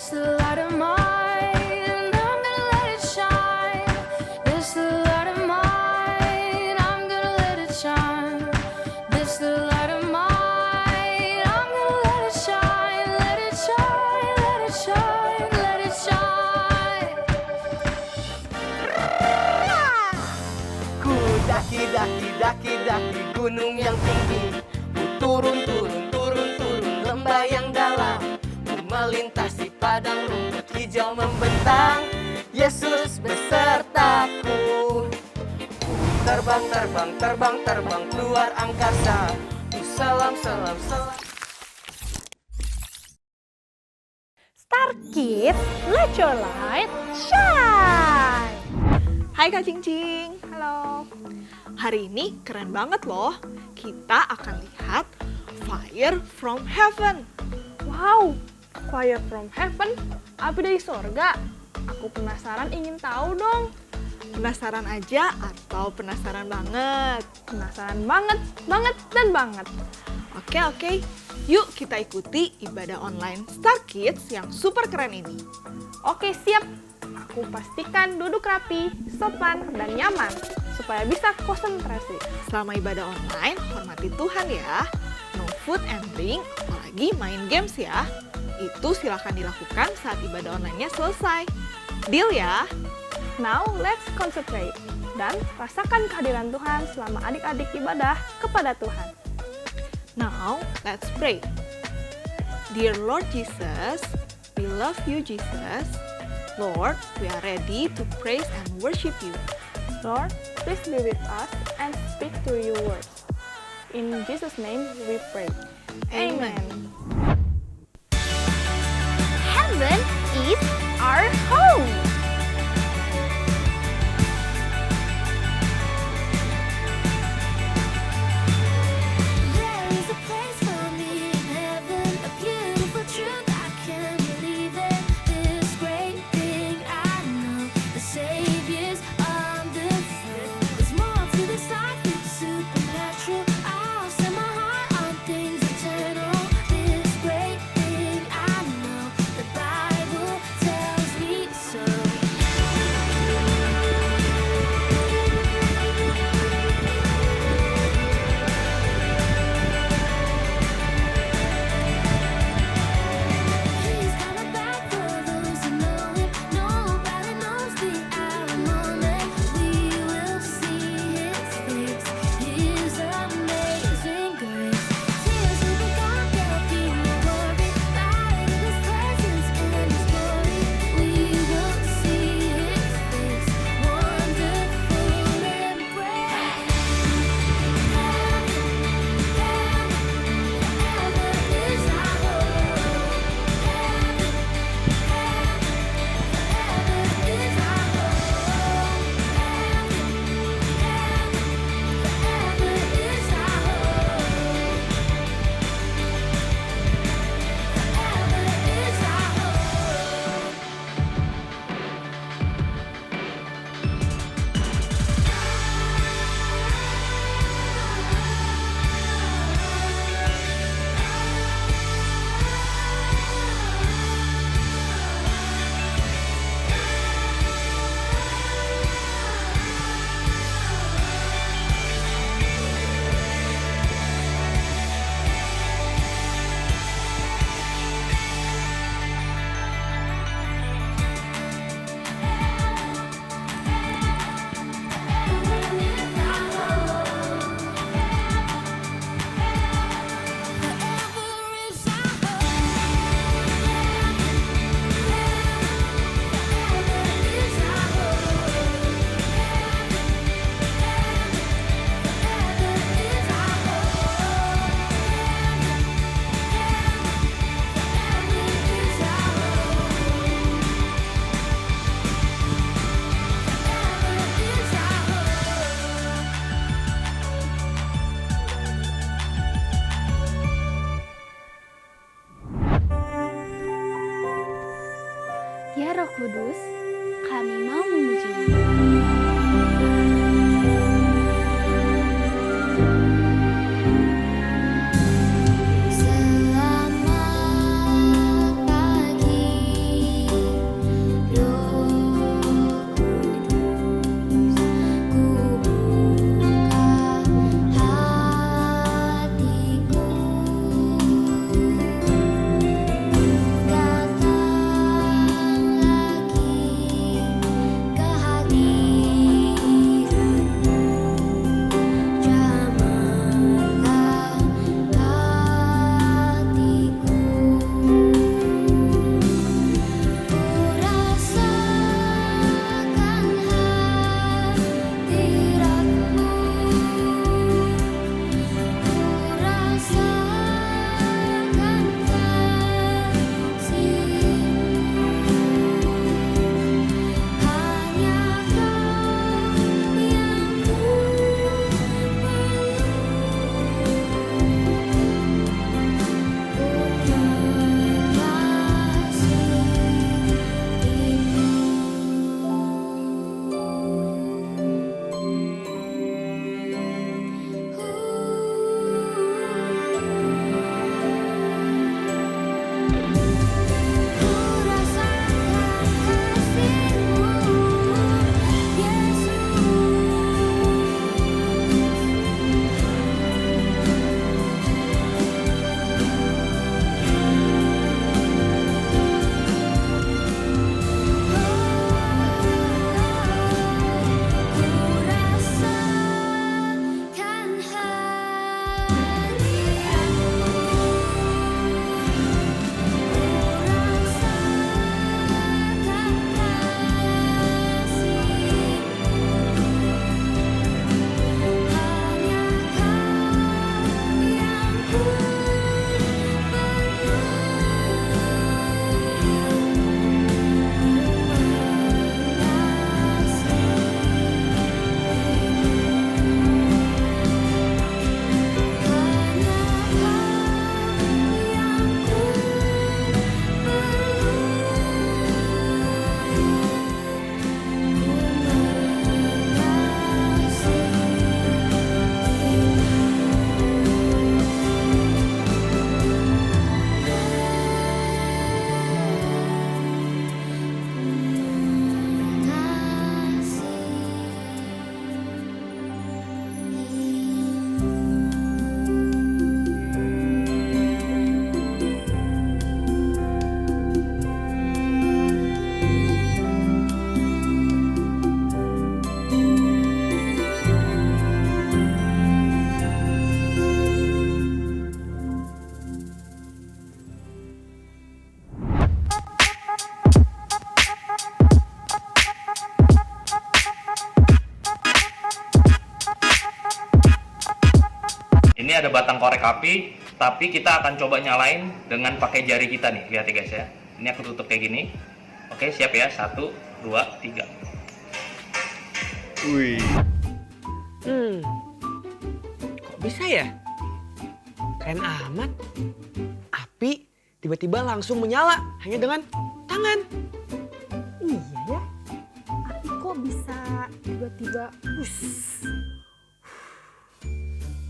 This light of mine, I'm gonna let it shine. This light of mine, I'm gonna let it shine. This light of mine, I'm gonna let it shine. Let it shine, let it shine, let it shine. Ku daki gunung yang tinggi. Ku turun lembah yang dalam. Ku melintasi padang rumput hijau membentang. Yesus besertaku. Ku terbang keluar angkasa. Ku salam. Star Kids, let your light shine! Hai Kak Cing. Halo. Hari ini keren banget loh. Kita akan lihat Fire from Heaven. Wow, Fire from Heaven? Api dari sorga? Aku penasaran, ingin tahu dong. Penasaran aja atau penasaran banget? Penasaran banget dan banget. Oke. Yuk kita ikuti ibadah online Star Kids yang super keren ini. Oke, siap. Aku pastikan duduk rapi, sopan, dan nyaman supaya bisa konsentrasi. Selama ibadah online, hormati Tuhan ya. No food and drink, apalagi main games ya. Itu silakan dilakukan saat ibadah online-nya selesai. Deal ya? Now, let's concentrate dan rasakan kehadiran Tuhan selama adik-adik ibadah kepada Tuhan. Now, let's pray. Dear Lord Jesus, we love you Jesus. Lord, we are ready to praise and worship you. Lord, please be with us and speak through your words. In Jesus' name we pray. Amen. Heaven is our home. There is a place for me in heaven, a beautiful truth I can't believe it. This great thing I know, the Savior's on the throne. There's more to this life, it's supernatural. I'll set my heart on things eternal. This great thing I know, the Bible tells me so. He's coming back for those who know him. Nobody knows the hour moment. We will see his face, his amazing grace. Tears will be gone, there'll be no worry. Light in his presence and his glory. We will see his face, wonderful and bright. Heaven is our home. Ya Roh Kudus, kami mau memuji-Mu. Selamat pagi. ada batang korek api, tapi kita akan coba nyalain dengan pakai jari kita nih. Lihat ya guys ya. Ini aku tutup kayak gini. Oke, siap ya. 1, 2, 3. Wih. Kok bisa ya? Keren amat. Api tiba-tiba langsung menyala hanya dengan tangan. Iya ya, api kok bisa tiba-tiba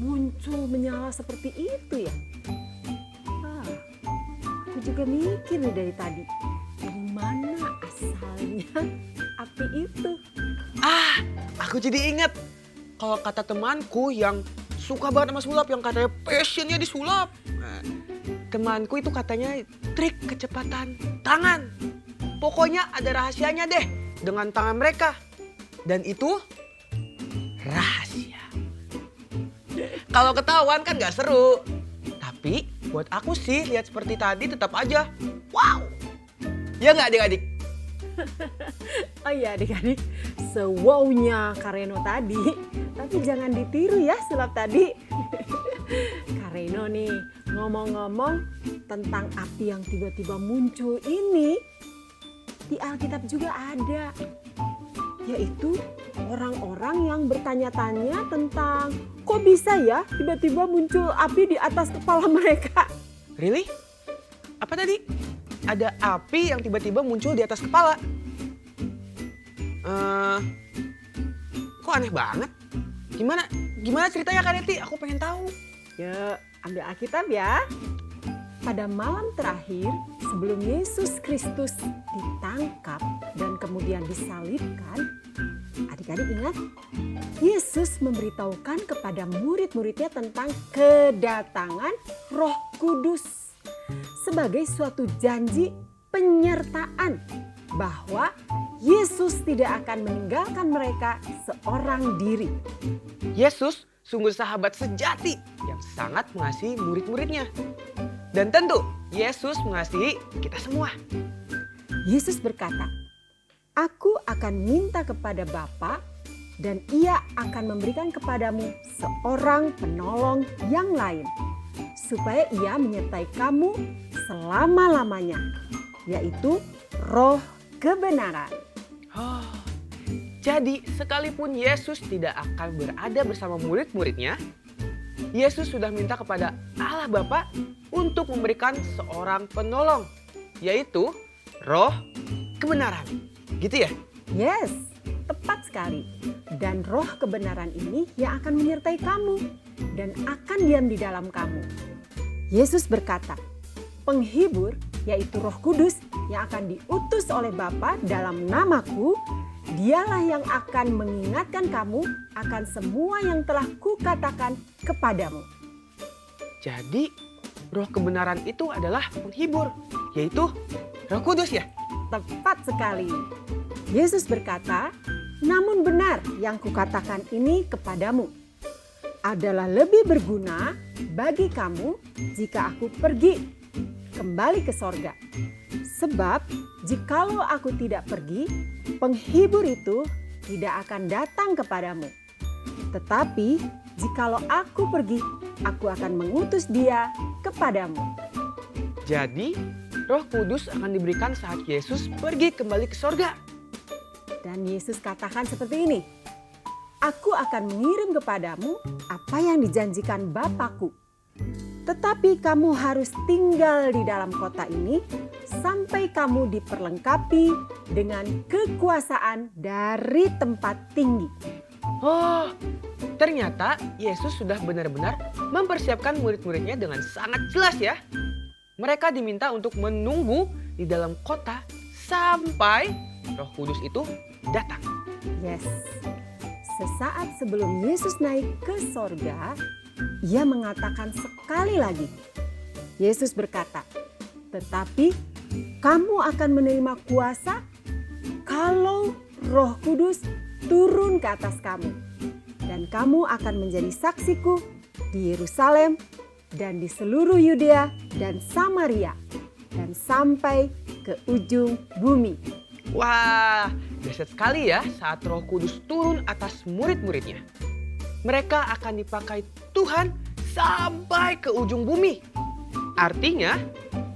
muncul menyala seperti itu ya? Aku juga mikir nih dari tadi, dari mana asalnya api itu? Aku jadi ingat kalau kata temanku yang suka banget sama sulap, yang katanya passionnya di sulap. Nah, temanku itu katanya trik kecepatan tangan. Pokoknya ada rahasianya deh dengan tangan mereka. Dan itu rahasia. Kalau ketahuan kan gak seru. Tapi buat aku sih lihat seperti tadi tetap aja wow. Ya nggak adik-adik? Oh iya adik-adik, sewownya Kareno tadi. Tapi jangan ditiru ya sulap tadi. Kareno nih, ngomong-ngomong tentang api yang tiba-tiba muncul ini, di Alkitab juga ada. Yaitu orang-orang yang bertanya-tanya tentang kok bisa ya tiba-tiba muncul api di atas kepala mereka. Really? Apa tadi? Ada api yang tiba-tiba muncul di atas kepala. Kok aneh banget? Gimana ceritanya Kak Neti? Aku pengen tahu. Yuk, ambil Alkitab ya. Pada malam terakhir sebelum Yesus Kristus ditangkap dan kemudian disalibkan, adik-adik ingat, Yesus memberitahukan kepada murid-muridnya tentang kedatangan Roh Kudus sebagai suatu janji penyertaan bahwa Yesus tidak akan meninggalkan mereka seorang diri. Yesus sungguh sahabat sejati yang sangat mengasihi murid-muridnya. Dan tentu Yesus mengasihi kita semua. Yesus berkata, "Aku akan minta kepada Bapa dan Ia akan memberikan kepadamu seorang penolong yang lain, supaya Ia menyertai kamu selama-lamanya, yaitu Roh Kebenaran." Jadi sekalipun Yesus tidak akan berada bersama murid-muridnya, Yesus sudah minta kepada Allah Bapa untuk memberikan seorang penolong, yaitu Roh Kebenaran. Gitu ya? Yes, tepat sekali. Dan Roh Kebenaran ini yang akan menyertai kamu dan akan diam di dalam kamu. Yesus berkata, penghibur yaitu Roh Kudus yang akan diutus oleh Bapa dalam namaku, Dialah yang akan mengingatkan kamu akan semua yang telah kukatakan kepadamu. Jadi Roh Kebenaran itu adalah penghibur, yaitu Roh Kudus ya? Tepat sekali. Yesus berkata, namun benar yang kukatakan ini kepadamu adalah lebih berguna bagi kamu jika aku pergi kembali ke sorga. Sebab jikalau aku tidak pergi, penghibur itu tidak akan datang kepadamu. Tetapi jikalau aku pergi, aku akan mengutus dia kepadamu. Jadi Roh Kudus akan diberikan saat Yesus pergi kembali ke sorga. Dan Yesus katakan seperti ini, aku akan mengirim kepadamu apa yang dijanjikan Bapakku. Tetapi kamu harus tinggal di dalam kota ini sampai kamu diperlengkapi dengan kekuasaan dari tempat tinggi. Oh, ternyata Yesus sudah benar-benar mempersiapkan murid-muridnya dengan sangat jelas ya. Mereka diminta untuk menunggu di dalam kota sampai Roh Kudus itu datang. Yes, sesaat sebelum Yesus naik ke sorga, Ia mengatakan sekali lagi. Yesus berkata, tetapi kamu akan menerima kuasa kalau Roh Kudus turun ke atas kamu. Dan kamu akan menjadi saksiku di Yerusalem dan di seluruh Yudea dan Samaria dan sampai ke ujung bumi. Wah, dahsyat sekali ya saat Roh Kudus turun atas murid-muridnya. Mereka akan dipakai Tuhan sampai ke ujung bumi. Artinya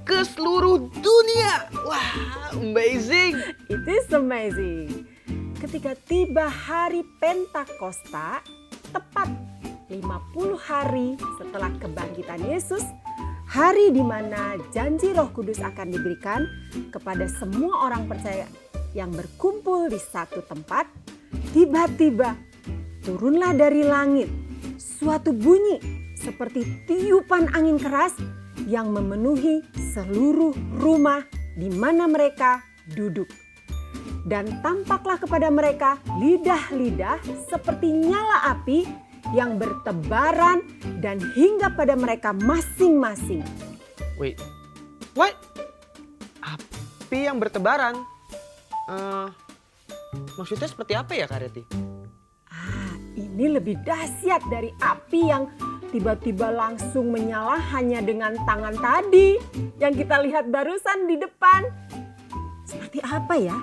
ke seluruh dunia. Wah, amazing. It is amazing. Ketika tiba hari Pentakosta, tepat 50 hari setelah kebangkitan Yesus, hari di mana janji Roh Kudus akan diberikan kepada semua orang percaya yang berkumpul di satu tempat, tiba-tiba turunlah dari langit suatu bunyi seperti tiupan angin keras yang memenuhi seluruh rumah di mana mereka duduk. Dan tampaklah kepada mereka lidah-lidah seperti nyala api yang bertebaran dan hingga pada mereka masing-masing. Wait, what? Api yang bertebaran? Maksudnya seperti apa ya, Kak Reti? Ini lebih dahsyat dari api yang tiba-tiba langsung menyala hanya dengan tangan tadi yang kita lihat barusan di depan. Seperti apa ya?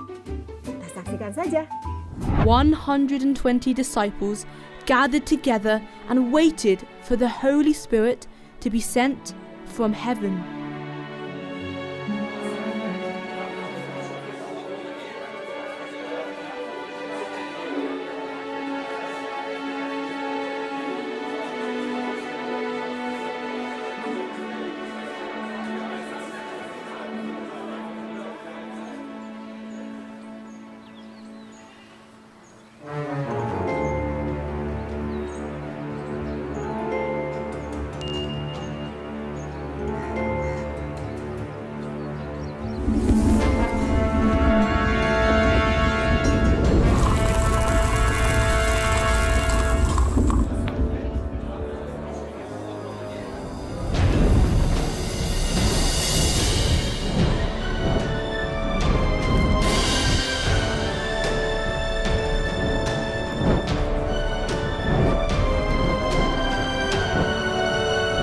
Kita saksikan saja. 120 disciples gathered together and waited for the Holy Spirit to be sent from heaven.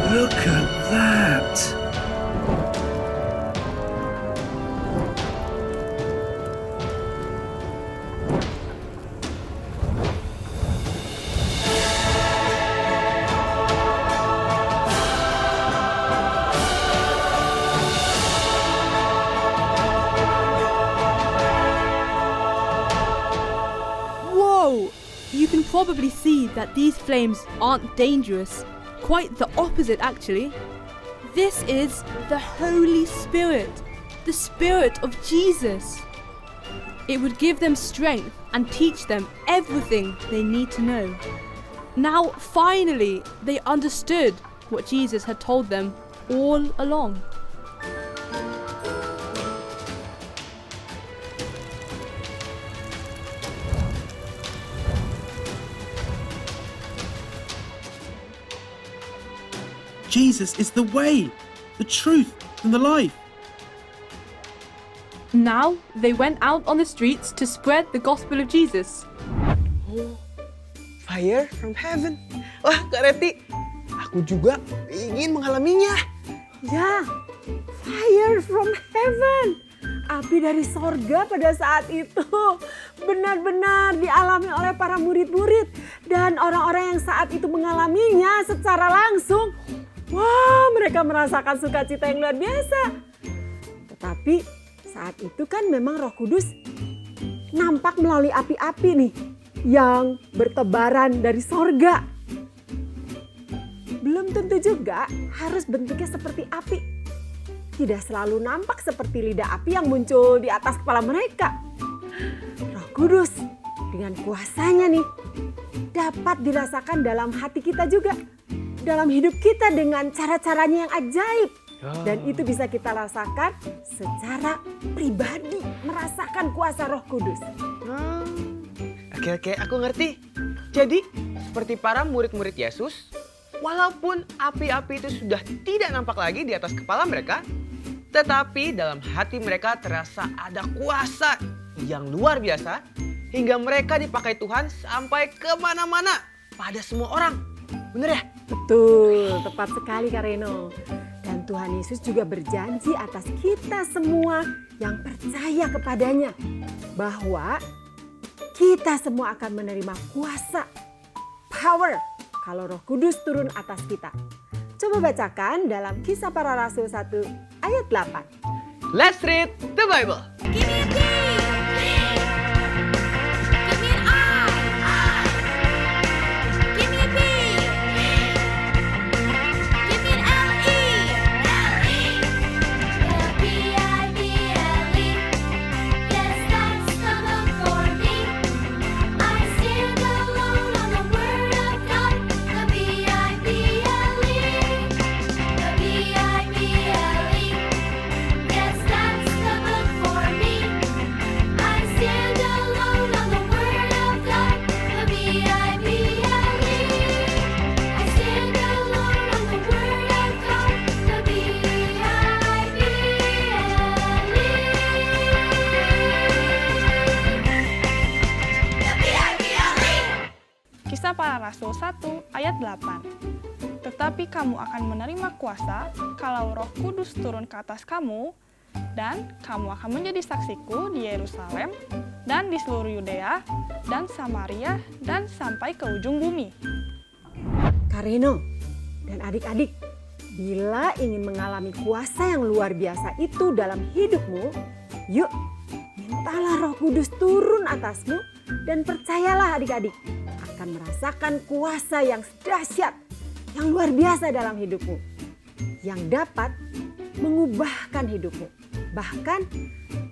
Look at that! Whoa! You can probably see that these flames aren't dangerous. Quite the opposite, actually. This is the Holy Spirit, the Spirit of Jesus. It would give them strength and teach them everything they need to know. Now, finally, they understood what Jesus had told them all along. Jesus is the way, the truth, and the life. Now, they went out on the streets to spread the gospel of Jesus. Fire from heaven. Wah, Kak Reti, aku juga ingin mengalaminya. Ya, fire from heaven. Api dari sorga pada saat itu benar-benar dialami oleh para murid-murid dan orang-orang yang saat itu mengalaminya secara langsung. Wah, mereka merasakan sukacita yang luar biasa. Tetapi saat itu kan memang Roh Kudus nampak melalui api-api nih yang bertebaran dari sorga. Belum tentu juga harus bentuknya seperti api. Tidak selalu nampak seperti lidah api yang muncul di atas kepala mereka. Roh Kudus dengan kuasanya nih dapat dirasakan dalam hati kita juga. Dalam hidup kita dengan cara-caranya yang ajaib. Dan itu bisa kita rasakan secara pribadi, merasakan kuasa Roh Kudus. Oke, aku ngerti. Jadi, seperti para murid-murid Yesus, walaupun api-api itu sudah tidak nampak lagi di atas kepala mereka, tetapi dalam hati mereka terasa ada kuasa yang luar biasa, hingga mereka dipakai Tuhan sampai kemana-mana pada semua orang. Bener ya? Betul, tepat sekali Kak Reno. Dan Tuhan Yesus juga berjanji atas kita semua yang percaya kepadanya bahwa kita semua akan menerima kuasa, power, kalau Roh Kudus turun atas kita. Coba bacakan dalam Kisah Para Rasul 1 ayat 8. Let's read the Bible. Give me a D. Give me an I. Give me a B. Give me an L-E. L-E-B-I-B-L-E. Yes, that's the book for me. I stand alone on the Word of God. The B-I-B-L-E. The B-I-B-L-E. Yes, that's the book for me. I stand alone on the Word of God. The B-I-B-L-E. I stand alone on the Word of God. The B-I-B-L-E. Kisah Para Rasul 1 ayat 8. Tetapi kamu akan menerima kuasa kalau Roh Kudus turun ke atas kamu, dan kamu akan menjadi saksiku di Yerusalem dan di seluruh Yudea dan Samaria dan sampai ke ujung bumi. Kareno dan adik-adik, bila ingin mengalami kuasa yang luar biasa itu dalam hidupmu, yuk mintalah Roh Kudus turun atasmu dan percayalah adik-adik akan merasakan kuasa yang dahsyat, yang luar biasa dalam hidupmu, yang dapat mengubahkan hidupmu. Bahkan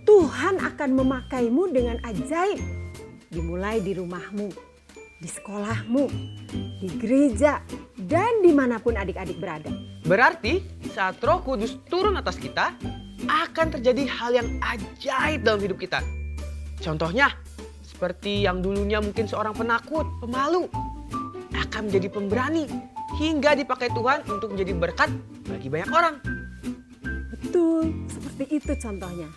Tuhan akan memakaimu dengan ajaib, dimulai di rumahmu, di sekolahmu, di gereja, dan dimanapun adik-adik berada. Berarti saat Roh Kudus turun atas kita, akan terjadi hal yang ajaib dalam hidup kita. Contohnya, seperti yang dulunya mungkin seorang penakut, pemalu, akan menjadi pemberani, hingga dipakai Tuhan untuk menjadi berkat bagi banyak orang. Betul, seperti itu contohnya.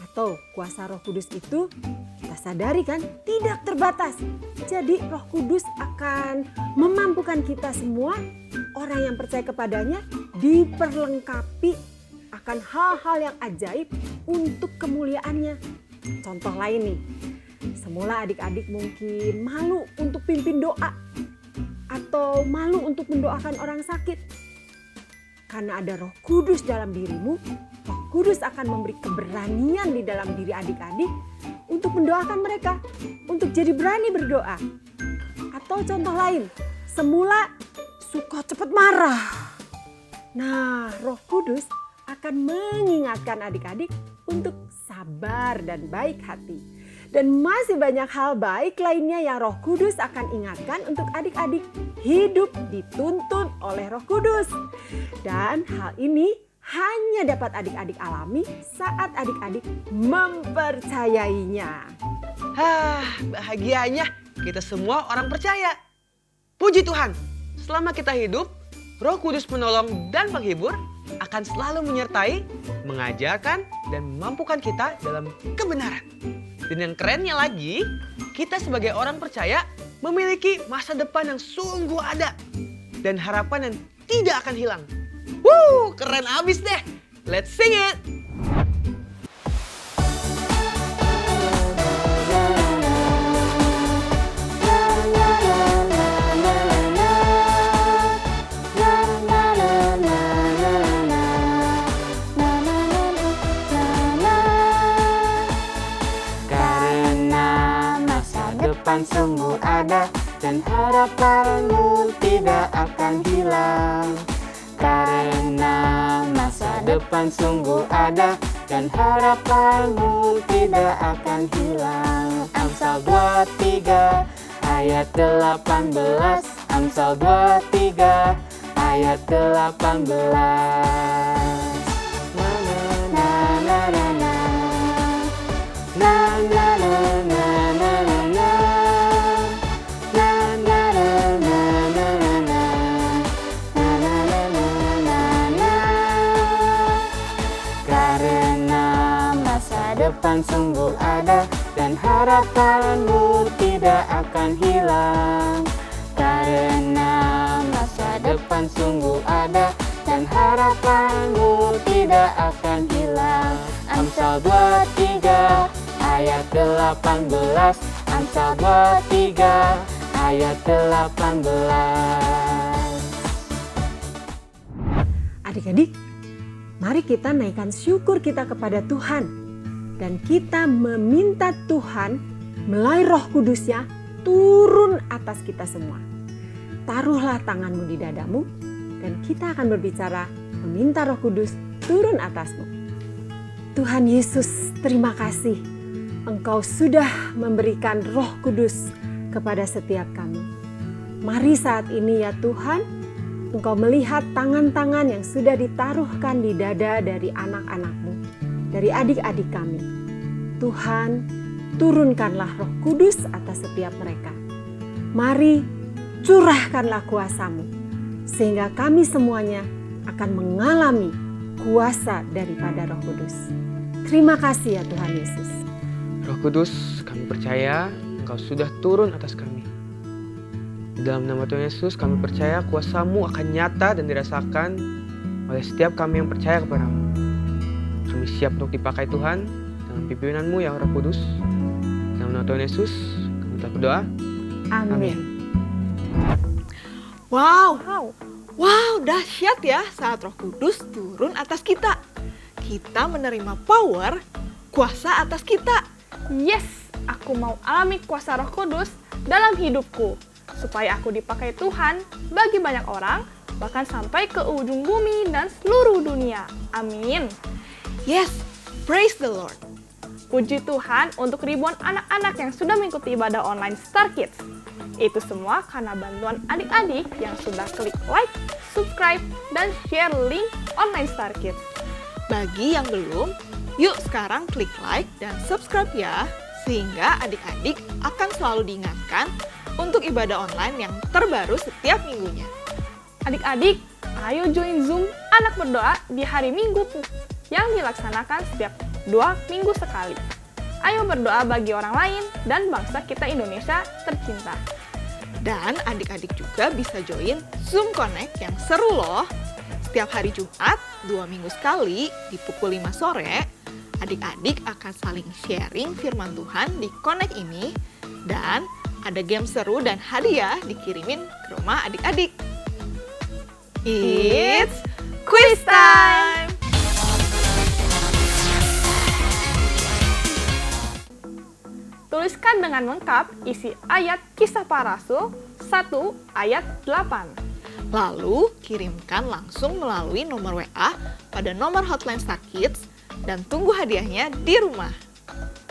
Atau kuasa Roh Kudus itu kita sadari kan tidak terbatas. Jadi Roh Kudus akan memampukan kita semua, orang yang percaya kepadanya, diperlengkapi akan hal-hal yang ajaib untuk kemuliaannya. Contoh lain nih, semula adik-adik mungkin malu untuk pimpin doa atau malu untuk mendoakan orang sakit. Karena ada Roh Kudus dalam dirimu, Roh Kudus akan memberi keberanian di dalam diri adik-adik untuk mendoakan mereka, untuk jadi berani berdoa. Atau contoh lain, semula suka cepat marah. Nah, Roh Kudus akan mengingatkan adik-adik untuk sabar dan baik hati. Dan masih banyak hal baik lainnya yang Roh Kudus akan ingatkan untuk adik-adik hidup dituntun oleh Roh Kudus. Dan hal ini hanya dapat adik-adik alami saat adik-adik mempercayainya. Bahagianya kita semua orang percaya. Puji Tuhan, selama kita hidup, Roh Kudus penolong dan penghibur akan selalu menyertai, mengajarkan, dan memampukan kita dalam kebenaran. Dan yang kerennya lagi, kita sebagai orang percaya memiliki masa depan yang sungguh ada. Dan harapan yang tidak akan hilang. Keren abis deh. Let's sing it! Depan sungguh ada dan harapanmu tidak akan hilang. Karena masa depan sungguh ada dan harapanmu tidak akan hilang. Amsal 23 ayat 18. Amsal 23 ayat 18. Na na na na na na na na na na. Depan sungguh ada dan harapanmu tidak akan hilang. Karena masa depan sungguh ada dan harapanmu tidak akan hilang. Amsal 23 ayat 18. Amsal 23 ayat 18. Adik-adik, mari kita naikkan syukur kita kepada Tuhan. Dan kita meminta Tuhan melalui Roh Kudus-Nya turun atas kita semua. Taruhlah tanganmu di dadamu dan kita akan berbicara meminta Roh Kudus turun atasmu. Tuhan Yesus, terima kasih Engkau sudah memberikan Roh Kudus kepada setiap kami. Mari saat ini ya Tuhan, Engkau melihat tangan-tangan yang sudah ditaruhkan di dada dari anak-anak-Mu, dari adik-adik kami. Tuhan, turunkanlah Roh Kudus atas setiap mereka. Mari curahkanlah kuasa-Mu, sehingga kami semuanya akan mengalami kuasa daripada Roh Kudus. Terima kasih ya Tuhan Yesus. Roh Kudus, kami percaya Engkau sudah turun atas kami. Di dalam nama Tuhan Yesus, kami percaya kuasa-Mu akan nyata dan dirasakan oleh setiap kami yang percaya kepada-Mu. Kami siap untuk dipakai Tuhan dengan pimpinan-Mu yang Roh Kudus. Dalam nama Tuhan Yesus, kami telah berdoa. Amin. Wow, dahsyat ya saat Roh Kudus turun atas kita. Kita menerima power, kuasa atas kita. Yes, aku mau alami kuasa Roh Kudus dalam hidupku, supaya aku dipakai Tuhan bagi banyak orang, bahkan sampai ke ujung bumi dan seluruh dunia. Amin. Yes, praise the Lord. Puji Tuhan untuk ribuan anak-anak yang sudah mengikuti ibadah online Star Kids. Itu semua karena bantuan adik-adik yang sudah klik like, subscribe, dan share link online Star Kids. Bagi yang belum, yuk sekarang klik like dan subscribe ya, sehingga adik-adik akan selalu diingatkan untuk ibadah online yang terbaru setiap minggunya. Adik-adik, ayo join Zoom anak berdoa di hari Minggu yang dilaksanakan setiap 2 minggu sekali. Ayo berdoa bagi orang lain dan bangsa kita Indonesia tercinta. Dan adik-adik juga bisa join Zoom Connect yang seru loh. Setiap hari Jumat, 2 minggu sekali di pukul 5 sore, adik-adik akan saling sharing firman Tuhan di Connect ini. Dan ada game seru dan hadiah dikirimin ke rumah adik-adik. It's quiz time! Tuliskan dengan lengkap isi ayat Kisah Para Rasul 1 ayat 8. Lalu kirimkan langsung melalui nomor WA pada nomor hotline Star Kids dan tunggu hadiahnya di rumah.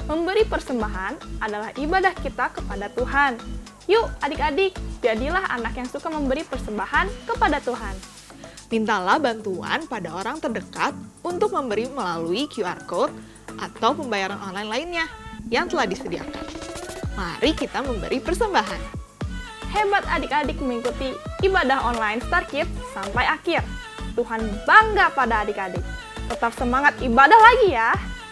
Memberi persembahan adalah ibadah kita kepada Tuhan. Yuk adik-adik, jadilah anak yang suka memberi persembahan kepada Tuhan. Mintalah bantuan pada orang terdekat untuk memberi melalui QR Code atau pembayaran online lainnya yang telah disediakan. Mari kita memberi persembahan. Hebat adik-adik mengikuti ibadah online Star Kids sampai akhir. Tuhan bangga pada adik-adik. Tetap semangat ibadah lagi ya.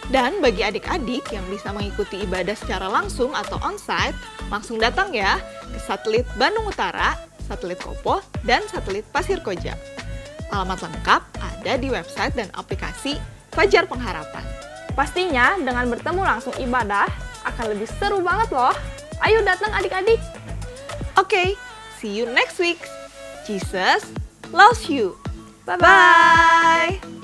Dan bagi adik-adik yang bisa mengikuti ibadah secara langsung atau onsite, langsung datang ya ke Satelit Bandung Utara, Satelit Kopo, dan Satelit Pasir Koja. Alamat lengkap ada di website dan aplikasi Fajar Pengharapan. Pastinya dengan bertemu langsung ibadah akan lebih seru banget loh. Ayo datang adik-adik. Okay, see you next week. Jesus loves you. Bye-bye. Bye.